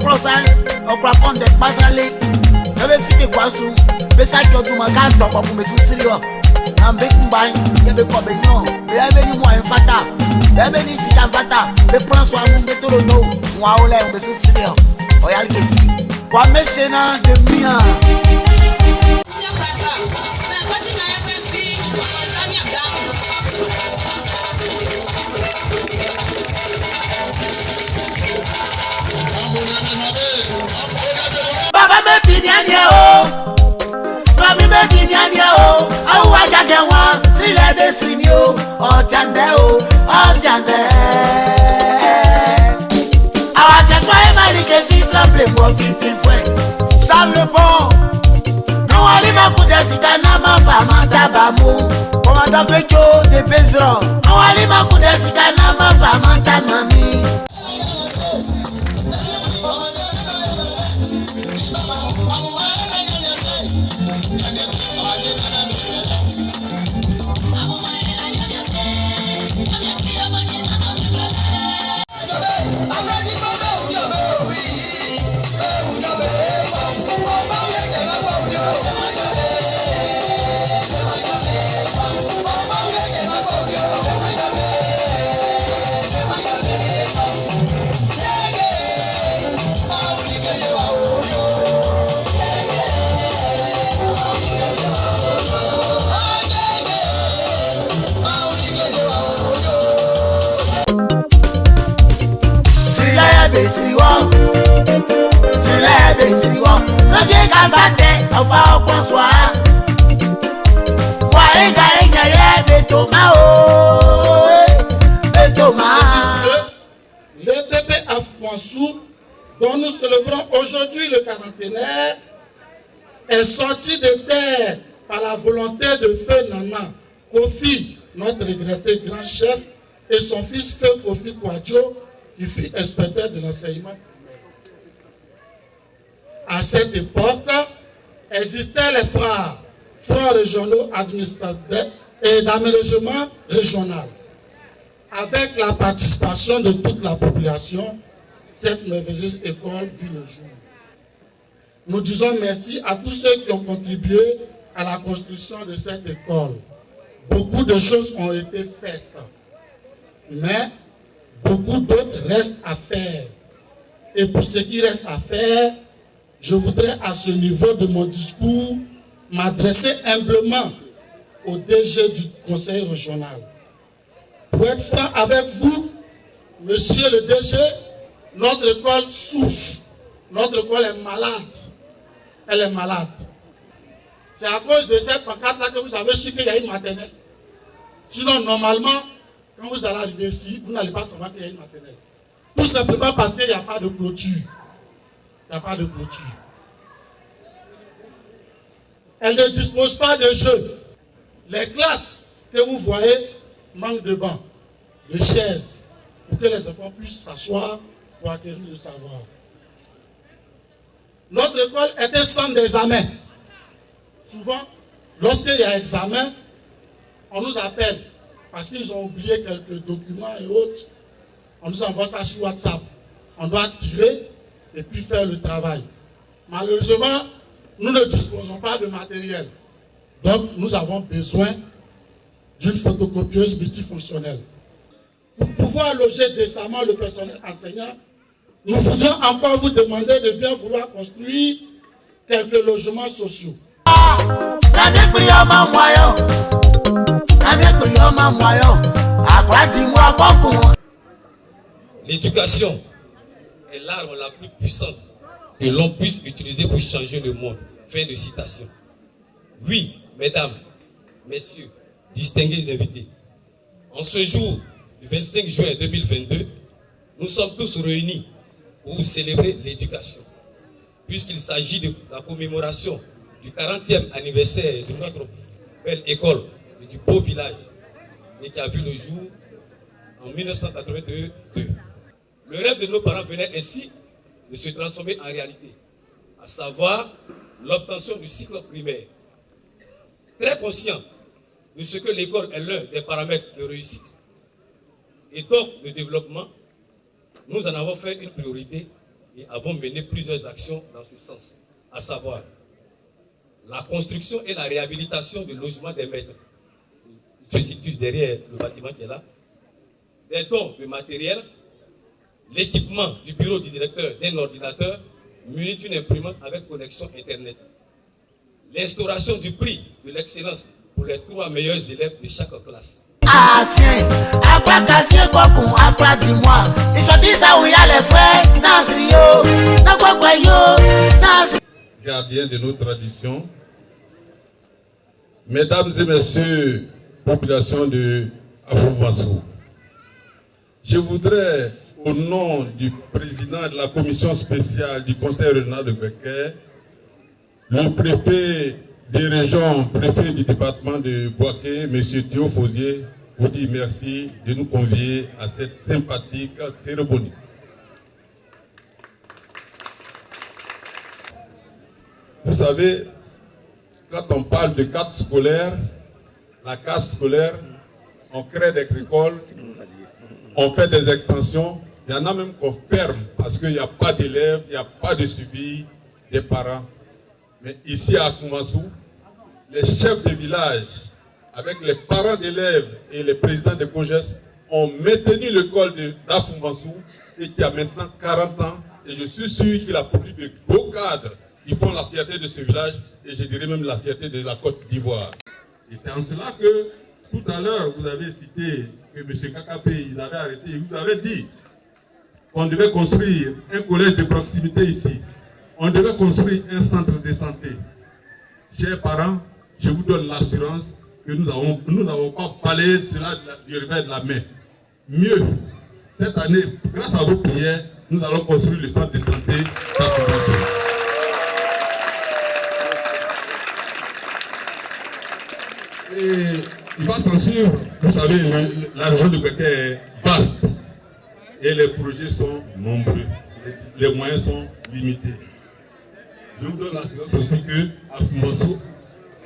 croissant, on croit qu'on n'est pas allé. J'avais fait des poissons, mais ça qui a tout ma carte pour me soucier. Un bec bain, il y a des copains, il y a venu moi un fata, il y a venu si un fata, mais prends soin de tout le dos, moi on l'air, mais c'est sérieux. Regarde les filles, quoi, mais c'est un demi-heure. Baba me tinyanya o, mami me tinyanya o, awa jage wa, sile de simio, otiande o, otiande. Awa se soye mari ke fils l'ample mo fifi fwe, sale bon. Non ali ma kude sikana ma fama tabamu, komanda fecho de bezro. Non ali ma kude sikana ma fama tamami. Le bébé à Fouansou, dont nous célébrons aujourd'hui le quarantenaire, est sorti de terre par la volonté de Feu Nana Kofi, notre regretté grand chef, et son fils Feu Kofi Kouadjo, qui fut inspecteur de l'enseignement. À cette époque, existaient les fronts régionaux administratifs et d'aménagement régional. Avec la participation de toute la population, cette merveilleuse école vit le jour. Nous disons merci à tous ceux qui ont contribué à la construction de cette école. Beaucoup de choses ont été faites, mais beaucoup d'autres restent à faire. Et pour ce qui reste à faire, je voudrais à ce niveau de mon discours m'adresser humblement au DG du Conseil régional. Pour être franc avec vous, monsieur le DG, notre école souffre. Notre école est malade. Elle est malade. C'est à cause de cette pancarte-là que vous avez su qu'il y a une maternelle. Sinon, normalement, quand vous allez arriver ici, vous n'allez pas savoir qu'il y a une maternelle. Tout simplement parce qu'il n'y a pas de clôture. Il n'y a pas de clôture. Elle ne dispose pas de jeux. Les classes que vous voyez manquent de bancs, de chaises, pour que les enfants puissent s'asseoir pour acquérir le savoir. Notre école est un centre d'examen. Souvent, lorsqu'il y a examen, on nous appelle parce qu'ils ont oublié quelques documents et autres. On nous envoie ça sur WhatsApp. On doit tirer et puis faire le travail. Malheureusement, nous ne disposons pas de matériel. Donc, nous avons besoin d'une photocopieuse multifonctionnelle. Pour pouvoir loger décemment le personnel enseignant, nous voudrions encore vous demander de bien vouloir construire quelques logements sociaux. L'éducation est l'arme la plus puissante que l'on puisse utiliser pour changer le monde. Fin de citation. Oui, mesdames, messieurs, distingués invités, en ce jour du 25 juin 2022, nous sommes tous réunis pour célébrer l'éducation, puisqu'il s'agit de la commémoration du 40e anniversaire de notre belle école et du beau village, et qui a vu le jour en 1982. Le rêve de nos parents venait ainsi de se transformer en réalité, à savoir l'obtention du cycle primaire. Très conscient de ce que l'école est l'un des paramètres de réussite et donc de développement, nous en avons fait une priorité et avons mené plusieurs actions dans ce sens, à savoir la construction et la réhabilitation du logement des maîtres. Il se situe derrière le bâtiment qui est là. Des dons de matériel, l'équipement du bureau du directeur d'un ordinateur muni d'une imprimante avec connexion Internet. L'instauration du prix de l'excellence pour les 3 meilleurs élèves de chaque classe. Gardien de nos traditions, mesdames et messieurs, population de Afou-Vassou, je voudrais, au nom du président de la commission spéciale du conseil régional de Becker, le préfet des régions, préfet du département de Boaké, M. Théo Fosier, vous dire merci de nous convier à cette sympathique cérémonie. Vous savez, quand on parle de carte scolaire, la carte scolaire, on crée des écoles, on fait des extensions, il y en a même qu'on ferme parce qu'il n'y a pas d'élèves, il n'y a pas de suivi des parents. Mais ici à Afou-Vassou, les chefs de village, avec les parents d'élèves et les présidents de COGES, ont maintenu l'école d'Afou-Vassou et qui a maintenant 40 ans. Et je suis sûr qu'il a produit de beaux cadres qui font la fierté de ce village et je dirais même la fierté de la Côte d'Ivoire. Et c'est en cela que tout à l'heure, vous avez cité que M. Kakapé, ils avaient arrêté, ils vous avez dit qu'on devait construire un collège de proximité ici. On devait construire un centre de santé. Chers parents, je vous donne l'assurance que nous n'avons pas balayé cela du revers de la main. Mieux, cette année, grâce à vos prières, nous allons construire le centre de santé d'Afou-Vassou. Et il va s'en suivre, vous savez, la région de Becker est vaste et les projets sont nombreux, les moyens sont limités. Je vous donne l'assurance aussi que Afou-Vassou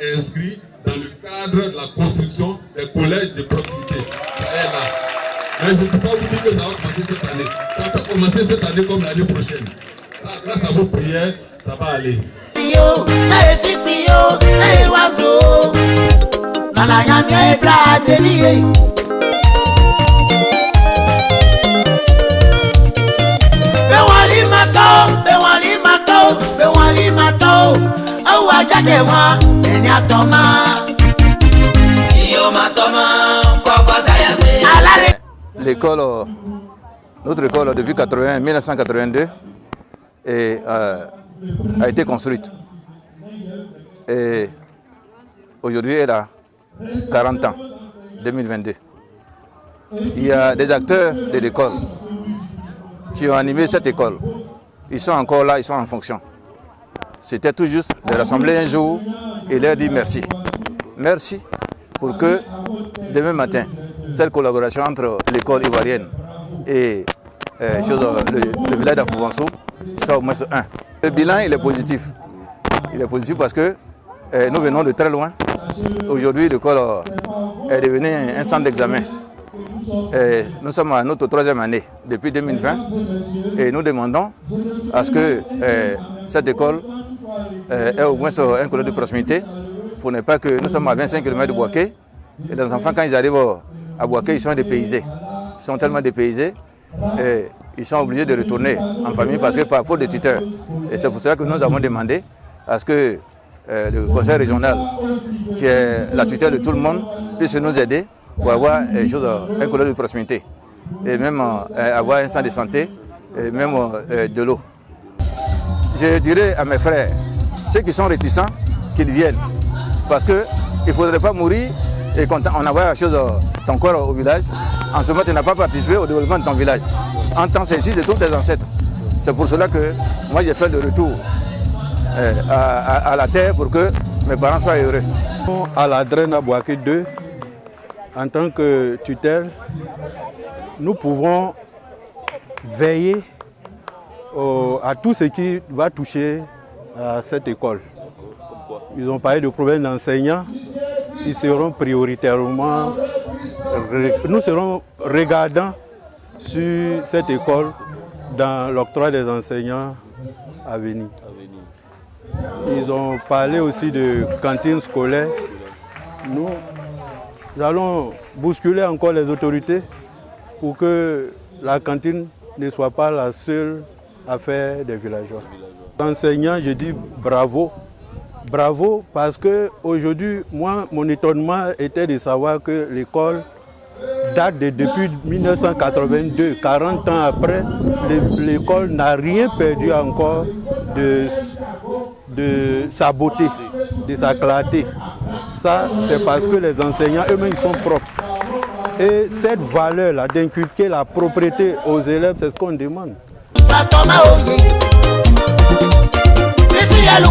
est inscrit dans le cadre de la construction des collèges de proximité. Ça est là. Mais je ne peux pas vous dire que ça va commencer cette année. Ça va commencer cette année comme l'année prochaine. Ça, grâce à vos prières, ça va aller. L'école, notre école depuis 1982 a été construite. Et aujourd'hui, elle a 40 ans, 2022. Il y a des acteurs de l'école qui ont animé cette école. Ils sont encore là, ils sont en fonction. C'était tout juste de rassembler un jour et leur dire merci. Merci pour que demain matin, cette collaboration entre l'école ivoirienne et le village d'Afou-Vassou soit au moins un. Le bilan il est positif. Il est positif parce que nous venons de très loin. Aujourd'hui, l'école est devenue un centre d'examen. Nous sommes à notre 3e année depuis 2020 et nous demandons à ce que cette école ait au moins un collège de proximité pour ne pas que nous sommes à 25 km de Boaké et les enfants quand ils arrivent à Boaké ils sont dépaysés. Ils sont tellement dépaysés et ils sont obligés de retourner en famille parce que par faute de tuteurs. Et c'est pour cela que nous avons demandé à ce que le conseil régional, qui est la tutelle de tout le monde, puisse nous aider pour avoir un collège de proximité et même avoir un centre de santé et même de l'eau. Je dirais à mes frères, ceux qui sont réticents, qu'ils viennent parce qu'il ne faudrait pas mourir et qu'on envoie ton corps au village. En ce moment, tu n'as pas participé au développement de ton village. En tant que c'est tous tes ancêtres. C'est pour cela que moi j'ai fait le retour à la terre pour que mes parents soient heureux. À la Draine Boaké 2, en tant que tutelle, nous pouvons veiller à tout ce qui va toucher à cette école. Ils ont parlé de problèmes d'enseignants. Ils seront prioritairement, nous serons regardants sur cette école dans l'octroi des enseignants à venir. Ils ont parlé aussi de cantines scolaires. Nous allons bousculer encore les autorités pour que la cantine ne soit pas la seule affaire des villageois. Enseignants, je dis bravo. Bravo parce qu'aujourd'hui, moi, mon étonnement était de savoir que l'école date depuis 1982, 40 ans après, l'école n'a rien perdu encore de sa beauté, de sa clarté. Ça, c'est parce que les enseignants eux-mêmes sont propres. Et cette valeur-là, d'inculquer la propriété aux élèves, c'est ce qu'on demande. Général